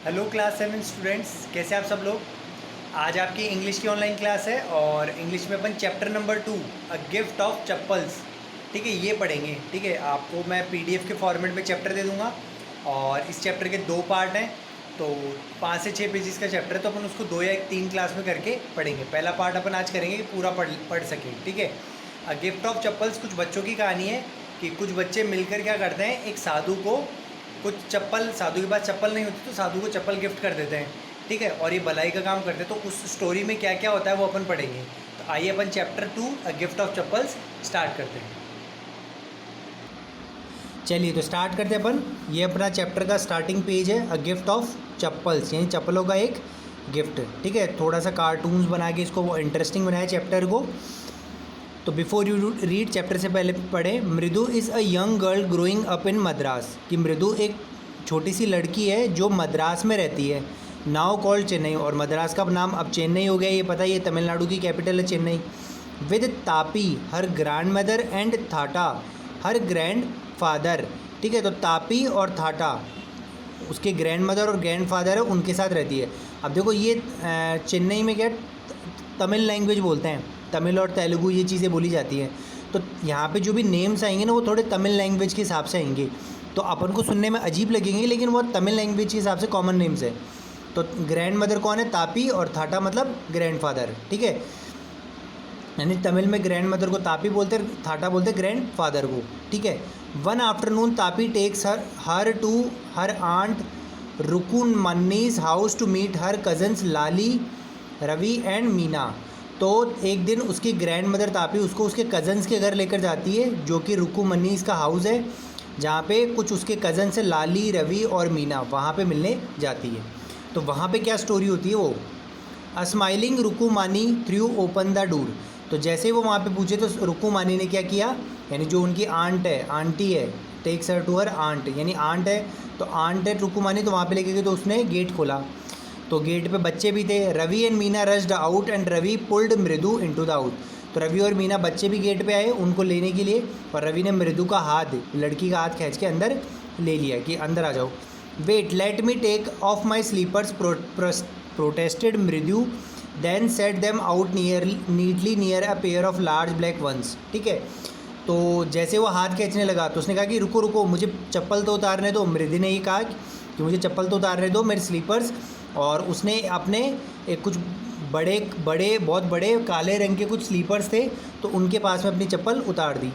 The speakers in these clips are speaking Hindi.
हेलो क्लास 7 स्टूडेंट्स, कैसे आप सब लोग। आज आपकी इंग्लिश की ऑनलाइन क्लास है और इंग्लिश में अपन chapter number 2 a gift of chappals, ठीक है, ये पढ़ेंगे। ठीक है, आपको मैं पीडीएफ के फॉर्मेट में चैप्टर दे दूंगा और इस चैप्टर के 2 पार्ट हैं, तो 5 से 6 पेजेस का चैप्टर है, तो अपन उसको 2 या 3 क्लास में करके पढ़ेंगे। पहला पार्ट अपन आज करेंगे कि पूरा पढ़ सकें। ठीक है, अ गिफ्ट ऑफ चप्पल्स कुछ बच्चों की कहानी है कि कुछ बच्चे मिलकर क्या करते हैं, एक साधु को कुछ चप्पल, साधु के पास चप्पल नहीं होती तो साधु को चप्पल गिफ्ट कर देते हैं। ठीक है, और ये भलाई का काम करते हैं, तो उस स्टोरी में क्या क्या होता है वो अपन पढ़ेंगे। तो आइए अपन chapter 2 a gift of chappals start करते हैं। चलिए तो स्टार्ट करते हैं अपन। ये अपना चैप्टर का स्टार्टिंग पेज है, अ गिफ्ट ऑफ चप्पल्स, यानी चप्पलों का एक गिफ्ट। ठीक है, थोड़ा सा कार्टून्स बना के इसको इंटरेस्टिंग बनाया चैप्टर को। तो बिफोर यू रीड चैप्टर से पहले पढ़े, मृदु is a young girl growing up in Madras, कि मृदु एक छोटी सी लड़की है जो मद्रास में रहती है, नाउ कॉल्ड चेन्नई, और मद्रास का नाम अब चेन्नई हो गया, ये पता है, ये तमिलनाडु की कैपिटल है Chennai. With Tapi her grand mother and Thatta her grand father. ठीक है, तो तापी और थाटा उसके ग्रैंड मदर और ग्रैंड फादर है, उनके साथ रहती है। अब देखो ये चेन्नई में क्या तमिल लैंग्वेज बोलते हैं, तमिल और तेलुगु ये चीज़ें बोली जाती हैं, तो यहाँ पे जो भी नेम्स आएंगे ना वो थोड़े तमिल लैंग्वेज के हिसाब से आएंगे, तो अपन को सुनने में अजीब लगेंगे, लेकिन वो तमिल लैंग्वेज के हिसाब से कॉमन नेम्स है। तो ग्रैंड मदर कौन है, तापी, और थाटा मतलब ग्रैंड फादर। ठीक है, यानी तमिल में ग्रैंड मदर को तापी बोलते हैं, थाटा बोलते हैं ग्रैंड फादर को। ठीक है, one afternoon Tapi takes her to her aunt Rukun Manni's house to meet her cousins Lalli, Ravi and Meena. तो एक दिन उसकी ग्रैंड मदर तापी उसको उसके कज़न्स के घर लेकर जाती है, जो कि रुकू मनीस का हाउस है, जहाँ पे कुछ उसके कज़न्स है, लाली, रवि और मीना, वहाँ पे मिलने जाती है। तो वहाँ पे क्या स्टोरी होती है वो, अ स्माइलिंग रुकू मानी थ्रू ओपन द डोर। तो जैसे ही वो वहाँ पे पूछे तो रुकू मानी ने क्या किया, यानी जो उनकी आंट है, आंटी है, takes her to her aunt, यानी आंट है, तो आंट है रुकू मानी, तो वहाँ पे लेके गई, तो उसने गेट खोला, तो गेट पे बच्चे भी थे। Ravi and Meena rushed out and Ravi pulled Mridu into the house. तो रवि और मीना बच्चे भी गेट पे आए उनको लेने के लिए, और रवि ने मृदु का हाथ, लड़की का हाथ खींच के अंदर ले लिया कि अंदर आ जाओ। Wait let me take off my slippers protested Mridu, then set them out neatly near a pair of large black ones. ठीक है, तो जैसे वो हाथ खींचने लगा तो उसने कहा कि रुको रुको, मुझे चप्पल तो उतारने दो। मृदु ने ये कहा कि मुझे चप्पल तो उतारने दो, मेरे स्लीपर्स, और उसने अपने एक कुछ बड़े बड़े बहुत बड़े काले रंग के कुछ स्लीपर्स थे, तो उनके पास में अपनी चप्पल उतार दी।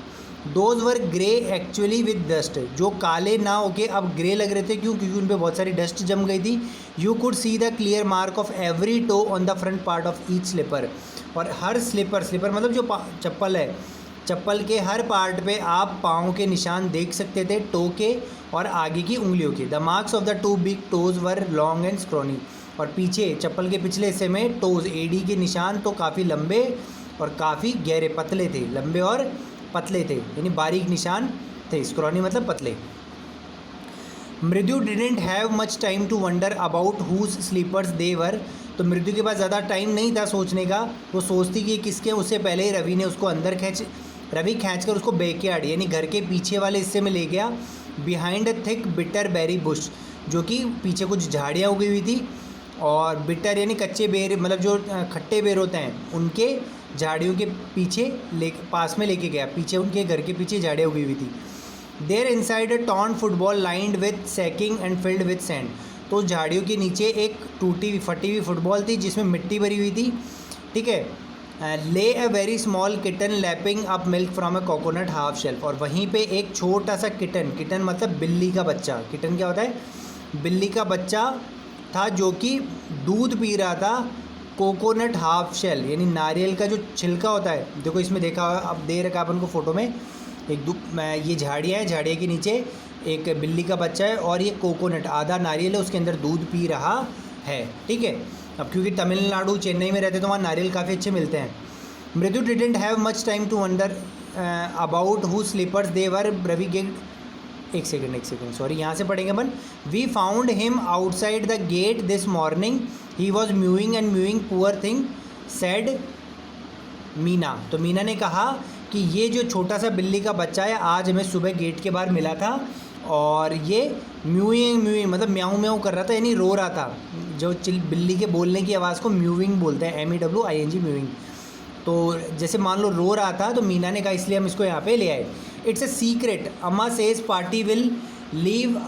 Those were grey actually with dust, जो काले ना होके अब ग्रे लग रहे थे, क्यों, क्योंकि उन पर बहुत सारी डस्ट जम गई थी। You could see the clear mark of every toe on the front part of each sleeper, और हर स्लीपर मतलब जो चप्पल है, चप्पल के हर पार्ट पे आप पाँव के निशान देख सकते थे, टो के और आगे की उंगलियों के। The marks of the two big toes were long and scrawny, और पीछे चप्पल के पिछले हिस्से में टोज, एडी के निशान तो काफ़ी लंबे और काफ़ी गहरे, पतले थे, लंबे और पतले थे, यानी बारीक निशान थे। स्क्रॉनी मतलब पतले। Mridu didn't have much time to wonder about whose slippers they were. तो मृदु के पास ज़्यादा टाइम नहीं था सोचने का, वो सोचती कि किसके, उससे पहले ही रवि ने उसको अंदर रवि खींच कर उसको बैकयार्ड यानी घर के पीछे वाले हिस्से में ले गया, behind a thick bitter berry bush, जो कि पीछे कुछ झाड़ियाँ उगी हुई थी, और बिटर यानी कच्चे बेर, मतलब जो खट्टे बेर होते हैं, उनके झाड़ियों के पीछे पास में लेके गया, पीछे उनके घर के पीछे झाड़ियाँ उगी हुई थी। There inside a torn football lined with sacking and filled with sand. तो झाड़ियों के नीचे एक टूटी फटी हुई फुटबॉल थी जिसमें मिट्टी भरी हुई थी। ठीक है, ले a very small kitten lapping up milk from a coconut half shelf, और वहीं पे एक छोटा सा किटन मतलब बिल्ली का बच्चा, किटन क्या होता है, बिल्ली का बच्चा था, जो कि दूध पी रहा था कोकोनट हाफ शेल, यानी नारियल का जो छिलका होता है। देखो इसमें देखा, अब दे रखा अपन को फोटो में, ये झाड़ियाँ हैं, झाड़ियाँ के नीचे एक बिल्ली का बच्चा है, और ये कोकोनट आधा नारियल है, उसके अंदर दूध पी रहा है। ठीक है, अब क्योंकि तमिलनाडु चेन्नई में रहते तो वहाँ नारियल काफ़ी अच्छे मिलते हैं। Mridu didn't have much time to wonder about who slippers they were Ravi gate. एक सेकेंड सॉरी, यहाँ से पढ़ेंगे अपन। We found him outside the gate this morning, he was mewing and mewing, poor thing said Meena. तो मीना ने कहा कि ये जो छोटा सा बिल्ली का बच्चा है आज हमें सुबह गेट के बाहर मिला था, और ये म्यूइंग म्यूइंग मतलब म्याऊं म्याऊं कर रहा था, यानी रो रहा था। जो बिल्ली के बोलने की आवाज़ को म्यूइंग बोलते हैं, MEWING म्यूइंग। तो जैसे मान लो रो रहा था, तो मीना ने कहा इसलिए हम इसको यहाँ पे ले आए। It's a secret, Amma says Paati will leave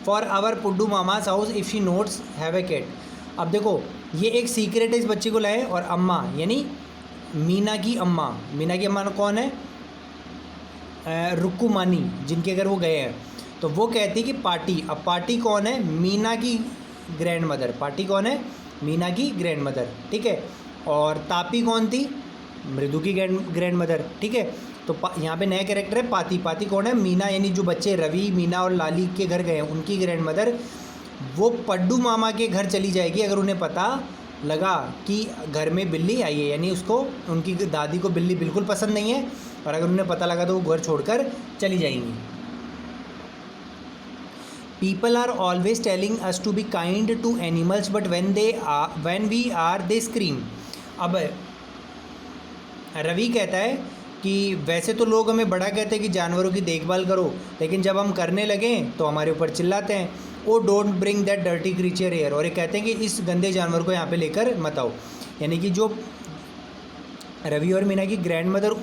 for our Puddu Mama's house if she knows have a cat. अब देखो ये एक सीक्रेट है, इस बच्चे को लाए, और अम्मा यानी मीना की अम्मा कौन है? रुक्कुमानी, जिनके घर वो गए हैं। तो वो कहती कि पार्टी, अब पार्टी कौन है? मीना की ग्रैंड मदर। पार्टी कौन है? मीना की ग्रैंड मदर, ठीक है। और तापी कौन थी? मृदु की ग्रैंड मदर, ठीक है। तो यहाँ पे नया कैरेक्टर है पाती। पाती कौन है? मीना, यानी जो बच्चे रवि, मीना और लाली के घर गए हैं उनकी ग्रैंड मदर। वो पड्डू मामा के घर चली जाएगी अगर उन्हें पता लगा कि घर में बिल्ली आई है, यानी उसको, उनकी दादी को बिल्ली बिल्कुल पसंद नहीं है, और अगर उन्हें पता लगा तो वो घर छोड़कर चली जाएंगी। People are always telling us to be kind to animals but when we are they scream. अब रवि कहता है कि वैसे तो लोग हमें बड़ा कहते हैं कि जानवरों की देखभाल करो, लेकिन जब हम करने लगें तो हमारे ऊपर चिल्लाते हैं, oh don't bring that dirty creature here. और ये कहते हैं कि इस गंदे जानवर को यहाँ पे लेकर मत आओ। यानी कि जो रवि और मीना की ग्रैंड मदर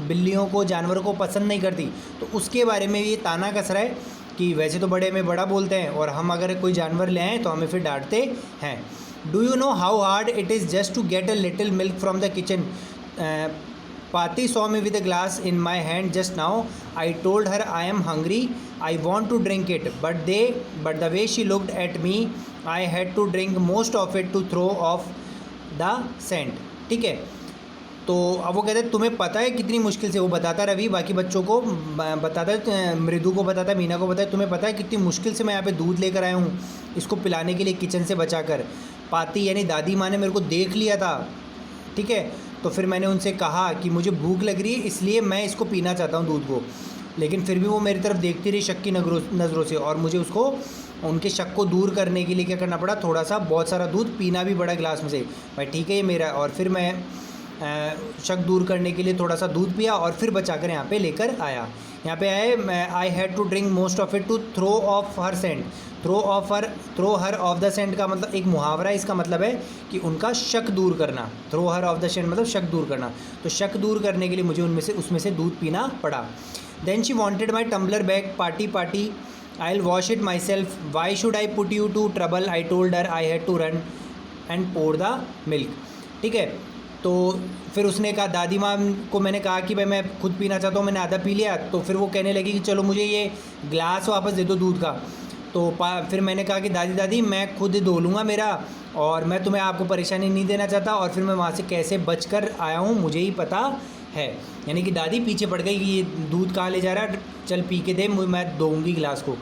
बिल्लियों को, जानवरों को पसंद नहीं करती, तो उसके बारे में ये ताना कस रहा है कि वैसे तो बड़े हमें बड़ा बोलते हैं, और हम अगर कोई जानवर ले आएँ तो हमें फिर डांटते हैं। Do you know how hard it is just to get a little milk from the kitchen? Pati saw me with a glass in my hand just now. I told her I am hungry. I want to drink it. But the way she looked at me, I had to drink most of it to throw off the scent. ठीक है। तो अब वो कहते हैं तुम्हें पता है कितनी मुश्किल से, वो बताता रवि बाकी बच्चों को बताता है, मृदु को बताता है, मीना को बताता है, तुम्हें पता है कितनी मुश्किल से मैं यहाँ पे दूध लेकर आया हूँ इसको पिलाने के लिए किचन से बचाकर। पाती यानी दादी माँ ने मेरे को देख लिया था, ठीक है। तो फिर मैंने उनसे कहा कि मुझे भूख लग रही है इसलिए मैं इसको पीना चाहता हूँ दूध को, लेकिन फिर भी वो मेरी तरफ देखती रही शक की नज़रों से, और मुझे उसको, उनके शक को दूर करने के लिए क्या करना पड़ा, थोड़ा सा बहुत सारा दूध पीना भी पड़ा गिलास में से। भाई ठीक है ये मेरा, और फिर मैं शक दूर करने के लिए थोड़ा सा दूध पिया और फिर बचाकर यहाँ पे लेकर आया। यहाँ पे आए, I had to drink most of it to throw off her scent. Throw her off the scent का मतलब एक मुहावरा है, इसका मतलब है कि उनका शक दूर करना। Throw her off the scent मतलब शक दूर करना। तो शक दूर करने के लिए मुझे उसमें से दूध पीना पड़ा। Then she wanted my tumbler back, Pati I will wash it myself, why should I put you to trouble, I told her I had to run and pour the milk. ठीक है। तो फिर उसने कहा, दादी माँ को मैंने कहा कि भाई मैं खुद पीना चाहता हूँ, मैंने आधा पी लिया। तो फिर वो कहने लगी कि चलो मुझे ये ग्लास वापस दे दो दूध का। तो फिर मैंने कहा कि दादी मैं खुद धो लूँगा मेरा, और मैं तुम्हें आपको परेशानी नहीं देना चाहता, और फिर मैं वहाँ से कैसे बचकर आया हूँ मुझे ही पता है। यानी कि दादी पीछे पड़ गई कि ये दूध कहाँ ले जा रहा है, चल पी के दे, मैं धोऊँगी गिलास को।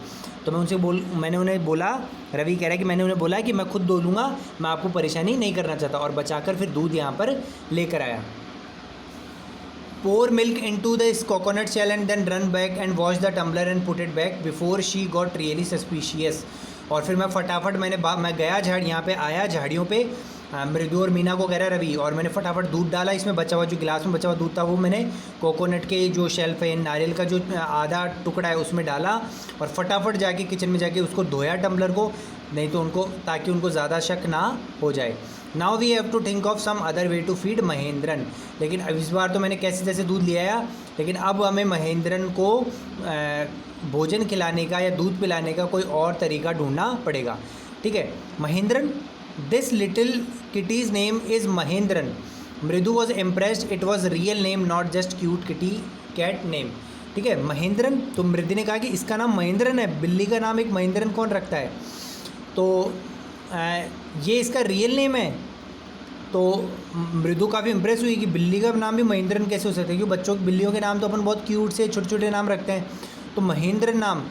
तो मैंने उन्हें बोला, रवि कह रहा है कि मैंने उन्हें बोला कि मैं खुद धो लूँगा, मैं आपको परेशानी नहीं करना चाहता, और बचाकर फिर दूध यहाँ पर लेकर आया। Pour milk into this coconut shell and then run back and wash the tumbler and put it back before she got really suspicious। और फिर मैं फटाफट मैं गया यहाँ पे आया झाड़ियों पे, मृदु और मीना को कह रहा है रवि, और मैंने फटाफट दूध डाला इसमें, बचा हुआ जो गिलास में बचा हुआ दूध था वो मैंने कोकोनट के जो शेल्फ है, नारियल का जो आधा टुकड़ा है उसमें डाला, और फटाफट जाके किचन में जाके उसको धोया टम्बलर को, नहीं तो ताकि उनको ज़्यादा शक ना हो जाए। Now we have to think of some other way to feed Mahendran. लेकिन अब इस बार तो मैंने कैसे तैसे दूध ले आया, लेकिन अब हमें महेंद्रन को भोजन खिलाने का या दूध पिलाने का कोई और तरीका ढूंढना पड़ेगा। ठीक है। Mahendran, this little kitty's name is Mahendran. Mridu was impressed, it was real name not just cute kitty cat name. ठीक है। महेंद्रन, तो मृदु ने कहा कि इसका नाम महेंद्रन है, बिल्ली का नाम एक महेंद्रन कौन रखता है, तो ये इसका रियल नेम है। तो मृदु काफ़ी इम्प्रेस हुई कि बिल्ली का नाम भी महेंद्रन कैसे हो सकता है, क्योंकि बच्चों बिल्लियों के नाम तो अपन बहुत क्यूट से छोटे छोटे नाम रखते हैं, तो महेंद्रन नाम।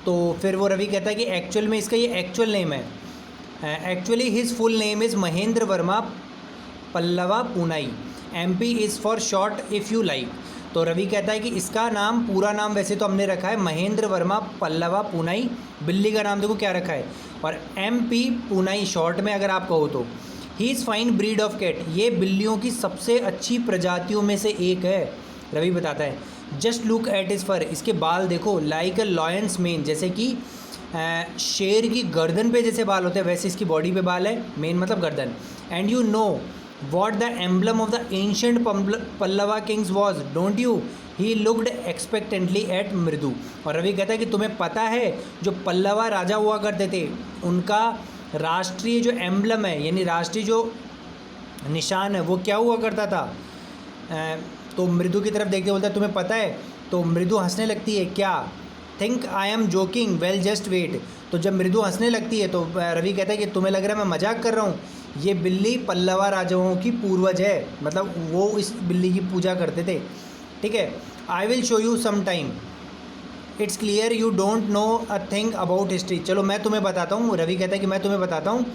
तो फिर वो रवि कहता है कि एक्चुअल में इसका ये एक्चुअल नेम है, actually his full name is Mahendra Varma Pallava Poonai, MP is for short if you like. तो रवि कहता है कि इसका नाम, पूरा नाम वैसे तो हमने रखा है महेंद्र वर्मा पल्लवा पूनाई, बिल्ली का नाम देखो क्या रखा है, और MP पूनाई शॉर्ट में अगर आप कहो तो। He is fine breed of cat, ये बिल्लियों की सबसे अच्छी प्रजातियों में से एक है, रवि बताता है। Just look at is for, इसके बाल देखो, लाइक अ लॉयंस मेन, जैसे कि शेर की गर्दन पे जैसे बाल होते हैं वैसे इसकी बॉडी पे बाल है, मेन मतलब गर्दन। And you know what the emblem of the ancient Pallava kings was, don't you, he looked expectantly at Mridu. और रवि कहता है कि तुम्हें पता है जो पल्लवा राजा हुआ करते थे उनका राष्ट्रीय जो एम्बलम है यानी राष्ट्रीय जो निशान है वो क्या हुआ करता था। तो मृदु की तरफ देखते बोलता है तुम्हें पता है, तो मृदु हंसने लगती है, क्या, think I am joking, well just wait. तो जब मृदु हंसने लगती है तो रवि कहता है कि तुम्हें लग रहा है मैं मजाक कर रहा हूँ, ये बिल्ली पल्लवा राजाओं की पूर्वज है, मतलब वो इस बिल्ली की पूजा करते थे, ठीक है। I will show you some time, it's clear you don't know a thing about history, चलो मैं तुम्हें बताता हूँ। रवि कहता है कि मैं तुम्हें बताता हूँ,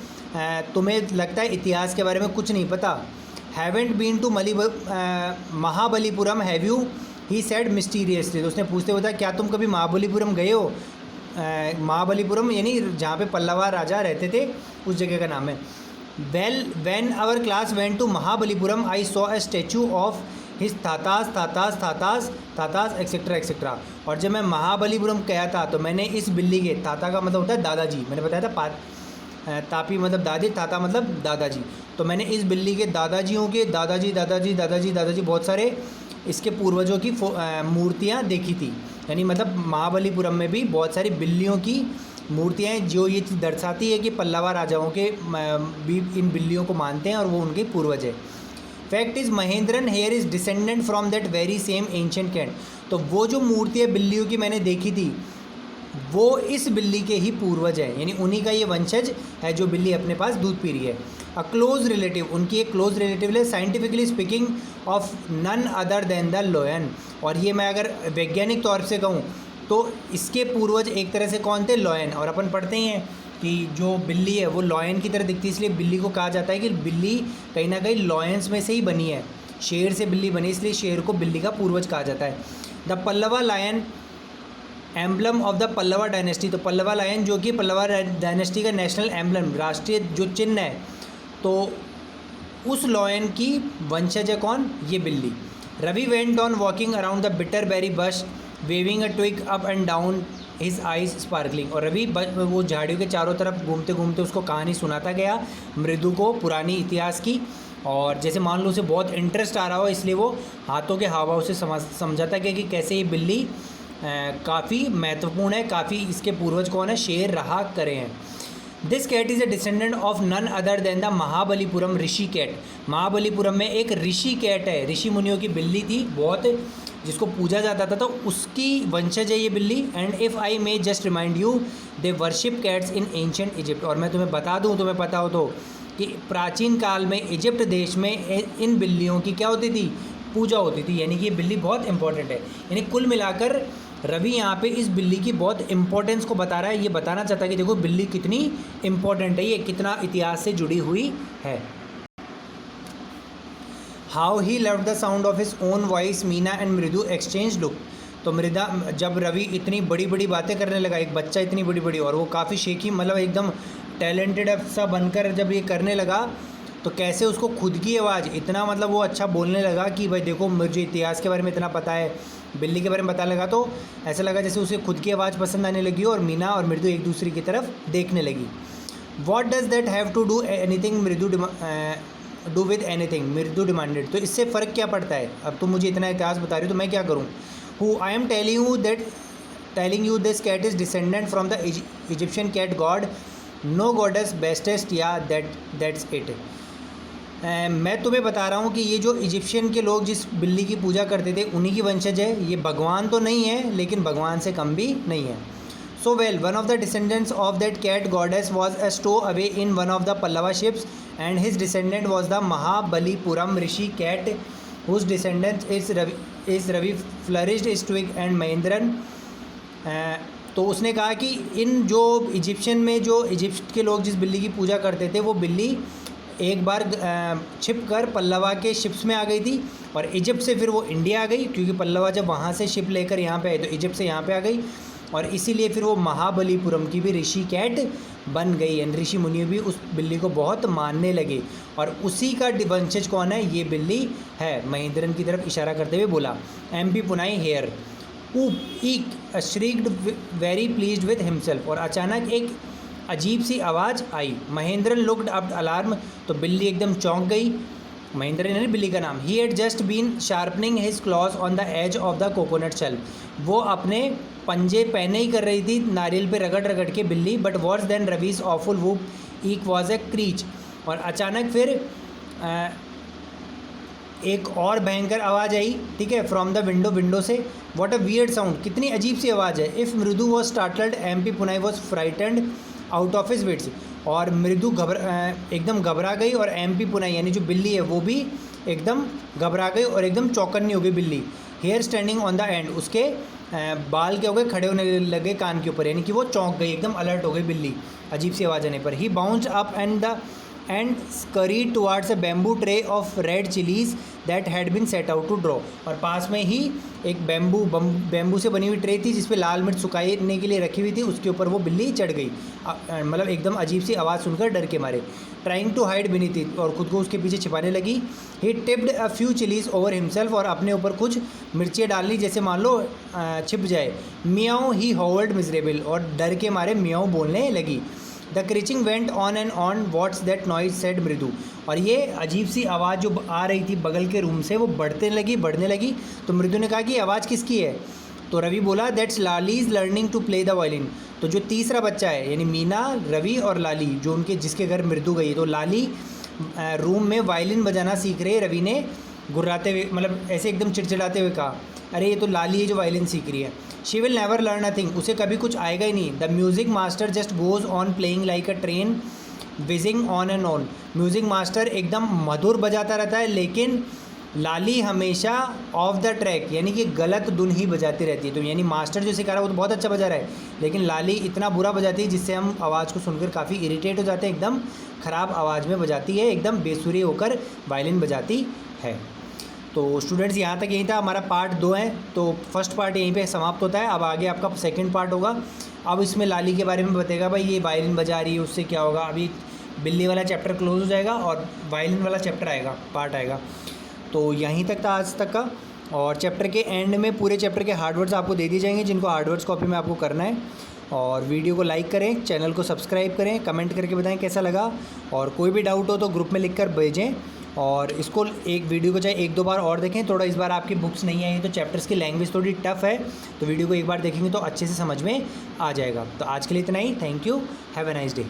तुम्हें लगता है इतिहास के बारे में कुछ नहीं पता। Haven't been to Mahabalipuram have you, he said mysteriously, तो उसने पूछते हुए क्या तुम कभी महाबलीपुरम गए हो। महाबलीपुरम यानी जहाँ पे पल्लवा राजा रहते थे उस जगह का नाम है। Well when our class went to Mahabalipuram I saw a statue of his thatha's thatha's thatha's thatha's etcetera etcetera. और जब मैं महाबलीपुरम गया था तो मैंने इस बिल्ली के, ताता का मतलब होता है दादाजी, मैंने बताया था तापी मतलब दादी, ताता मतलब दादाजी, तो मैंने इस बिल्ली के दादाजियों के दादाजी दादाजी दादाजी दादाजी बहुत सारे इसके पूर्वजों की मूर्तियाँ देखी थी। यानी मतलब महाबलीपुरम में भी बहुत सारी बिल्लियों की मूर्तियाँ हैं जो ये दर्शाती है कि पल्लवा राजाओं के भी इन बिल्लियों को मानते हैं और वो उनके पूर्वज है। Fact is Mahendran here is descendant from that very same ancient cat, तो वो जो मूर्तियाँ बिल्लियों की मैंने देखी थी वो इस बिल्ली के ही पूर्वज है, यानी उन्हीं का ये वंशज है जो बिल्ली अपने पास दूध पी रही है। अ क्लोज रिलेटिव, उनकी एक क्लोज रिलेटिव है, scientifically speaking of none other than the lion. और ये मैं अगर वैज्ञानिक तौर से कहूँ तो इसके पूर्वज एक तरह से कौन थे, लॉयन। और अपन पढ़ते ही हैं कि जो बिल्ली है वो लॉयन की तरह दिखती है, इसलिए बिल्ली को कहा जाता है कि बिल्ली कहीं ना कहीं लॉयंस में से ही बनी है, शेर से बिल्ली बनी, इसलिए शेर को बिल्ली का पूर्वज कहा जाता है। The Pallava lion emblem of the Pallava dynasty, तो पल्लवा लायन जो कि पल्लवा डायनेस्टी का नेशनल एम्बलम, राष्ट्रीय जो चिन्ह है, तो उस लॉयन की वंशज है कौन, ये बिल्ली। Ravi went on walking around the bitter berry bush waving a twig up and down his eyes sparkling. और रवि वो झाड़ियों के चारों तरफ घूमते घूमते उसको कहानी सुनाता गया मृदु को पुरानी इतिहास की, और जैसे मान लो उसे बहुत इंटरेस्ट आ रहा हो इसलिए वो हाथों के हाव भाव से समझाता गया कि कैसे ये बिल्ली काफ़ी महत्वपूर्ण है, काफ़ी इसके पूर्वज कौन है, शेर रहा करे हैं। This cat is a descendant of none other than the Mahabalipuram rishi cat. Mahabalipuram में एक ऋषि कैट है, ऋषि मुनियों की बिल्ली थी बहुत, जिसको पूजा जाता था, तो उसकी वंशज है ये बिल्ली। And if I may just remind you they worship cats in ancient Egypt. और मैं तुम्हें बता दूँ, तुम्हें पता हो तो, कि प्राचीन काल में इजिप्ट देश में इन बिल्लियों की क्या होती थी, पूजा होती थी, यानी कि ये बिल्ली बहुत इंपॉर्टेंट है। यानी कुल मिलाकर रवि यहाँ पे इस बिल्ली की बहुत इंपॉर्टेंस को बता रहा है, ये बताना चाहता है कि देखो बिल्ली कितनी इंपॉर्टेंट है, ये कितना इतिहास से जुड़ी हुई है। How he loved the sound of his own voice, Meena and मृदु एक्सचेंज लुक। तो मृदा जब रवि इतनी बड़ी बड़ी बातें करने लगा, एक बच्चा इतनी बड़ी बड़ी, और वो काफ़ी शेखी मतलब एकदम टैलेंटेड सा बनकर जब ये करने लगा, तो कैसे उसको खुद की आवाज़ इतना मतलब वो अच्छा बोलने लगा कि भाई देखो मुझे इतिहास के बारे में इतना पता है, बिल्ली के बारे में पता लगा, तो ऐसा लगा जैसे उसे खुद की आवाज़ पसंद आने लगी और मीना और मृदु एक दूसरे की तरफ देखने लगी। What does that have to do anything Mridu do with anything, Mridu demanded. तो इससे फ़र्क क्या पड़ता है, अब तुम मुझे इतना इतिहास बता रही हो तो मैं क्या करूँ। Who I am telling you this cat is descendant from the Egyptian cat god, no goddess Bastet, yeah that's it. मैं तुम्हें बता रहा हूँ कि ये जो इजिप्शियन के लोग जिस बिल्ली की पूजा करते थे उन्हीं की वंशज है, ये भगवान तो नहीं है लेकिन भगवान से कम भी नहीं है। So well one of the descendants of that cat goddess was a stowaway in one of the Pallava ships and his descendant was the Mahabalipuram rishi cat whose descendant is Ravi flourished his twig and Mahendran. तो उसने कहा कि इन जो इजिप्शियन में जो इजिप्ट के लोग जिस बिल्ली की पूजा करते थे वो बिल्ली एक बार छिप कर पल्लवा के शिप्स में आ गई थी, और इजिप्ट से फिर वो इंडिया आ गई, क्योंकि पल्लवा जब वहाँ से शिप लेकर यहाँ पे आए तो इजिप्ट से यहाँ पे आ गई, और इसीलिए फिर वो महाबलीपुरम की भी ऋषि कैट बन गई, एंड ऋषि मुनि भी उस बिल्ली को बहुत मानने लगे। और उसी का वंशज कौन है, ये बिल्ली है। महेंद्रन की तरफ इशारा करते हुए बोला, MP Poonai here eek shrieked very pleased with himself. और अचानक एक अजीब सी आवाज़ आई। महेंद्रन लुक्ड अप अलार्म, तो बिल्ली एकदम चौंक गई। महेंद्रन ने बिल्ली का नाम। He had just been sharpening his claws on the edge of the coconut shell. वो अपने पंजे पहने ही कर रही थी नारियल पे रगड़ रगड़ के बिल्ली। But worse than Ravi's awful whoop ईक was a crèche. और अचानक फिर एक और भयंकर आवाज़ आई, ठीक है, फ्रॉम द विंडो से। व्हाट अ वियर्ड साउंड, कितनी अजीब सी आवाज़ है। If Mridu was startled, MP Punai was frightened out of his wits. और मृदु एकदम घबरा गई, और एमपी पुनाई यानी जो बिल्ली है वो भी एकदम घबरा गई और एकदम चौकन्नी हो गई बिल्ली। Hair standing on the end, उसके बाल क्या हो गए, खड़े होने लगे कान के ऊपर, यानी कि वो चौंक गई, एकदम अलर्ट हो गई बिल्ली अजीब सी आवाज़ आने पर। He bounced up and scurried towards a bamboo tray of red chilies that had been set out to draw। और पास में ही एक बैम्बू से बनी हुई ट्रे थी जिसपे लाल मिर्च सुखाने के लिए रखी हुई थी, उसके ऊपर वो बिल्ली चढ़ गई, मतलब एकदम अजीब सी आवाज़ सुनकर डर के मारे। Trying to hide beneath it, और खुद को उसके पीछे छिपाने लगी। He tipped a few chillies over himself, और अपने ऊपर कुछ मिर्चियाँ डाल ली जैसे मान लो छिप जाए। मियाओ ही हॉवर्ड मिजरेबल, और डर के मारे मियाओ बोलने लगी। The screeching went on and on, what's that noise said Mridu. और ये अजीब सी आवाज़ जो आ रही थी बगल के रूम से वो बढ़ने लगी। तो मृदु ने कहा कि आवाज़ किसकी है। तो रवि बोला, that's Lali is learning to play the violin. तो जो तीसरा बच्चा है, यानी मीना, रवि और लाली, जो जिसके घर मृदु गई, तो लाली रूम में वायलिन बजाना सीख रहे। रवि ने गुर्राते हुए, मतलब ऐसे एकदम चिड़चिड़ाते हुए कहा, अरे ये तो लाली है जो वायलिन सीख रही है। She will never learn nothing, उसे कभी कुछ आएगा ही नहीं। The music master just goes on playing like a train wheezing on and on. Music master एकदम मधुर बजाता रहता है, लेकिन लाली हमेशा ऑफ द ट्रैक, यानी कि गलत धुन ही बजाती रहती है। तो यानी मास्टर जो सिखा रहा है वो तो बहुत अच्छा बजा रहा है, लेकिन लाली इतना बुरा बजाती है जिससे हम आवाज़ को सुनकर काफ़ी इरिटेट हो जाते हैं। एकदम ख़राब आवाज़ में बजाती है, एकदम बेसुरी होकर वायलिन बजाती है। तो स्टूडेंट्स यहाँ तक यही था, हमारा पार्ट 2 है। तो फर्स्ट पार्ट यहीं पे समाप्त होता है। अब आगे आपका सेकंड पार्ट होगा। अब इसमें लाली के बारे में बताएगा, भाई ये वायलिन बजा रही है उससे क्या होगा। अभी बिल्ली वाला चैप्टर क्लोज हो जाएगा और वायलिन वाला चैप्टर आएगा, पार्ट आएगा। तो यहीं तक था आज तक का। और चैप्टर के एंड में पूरे चैप्टर के हार्डवर्ड्स आपको दे दिए जाएंगे, जिनको हार्डवर्ड्स कॉपी में आपको करना है। और वीडियो को लाइक करें, चैनल को सब्सक्राइब करें, कमेंट करके बताएं कैसा लगा। और कोई भी डाउट हो तो ग्रुप में लिख कर भेजें। और इसको एक वीडियो को चाहे 1-2 बार और देखें। थोड़ा इस बार आपकी बुक्स नहीं आई तो चैप्टर्स की लैंग्वेज थोड़ी टफ है, तो वीडियो को एक बार देखेंगे तो अच्छे से समझ में आ जाएगा। तो आज के लिए इतना ही। Thank you, have a nice day.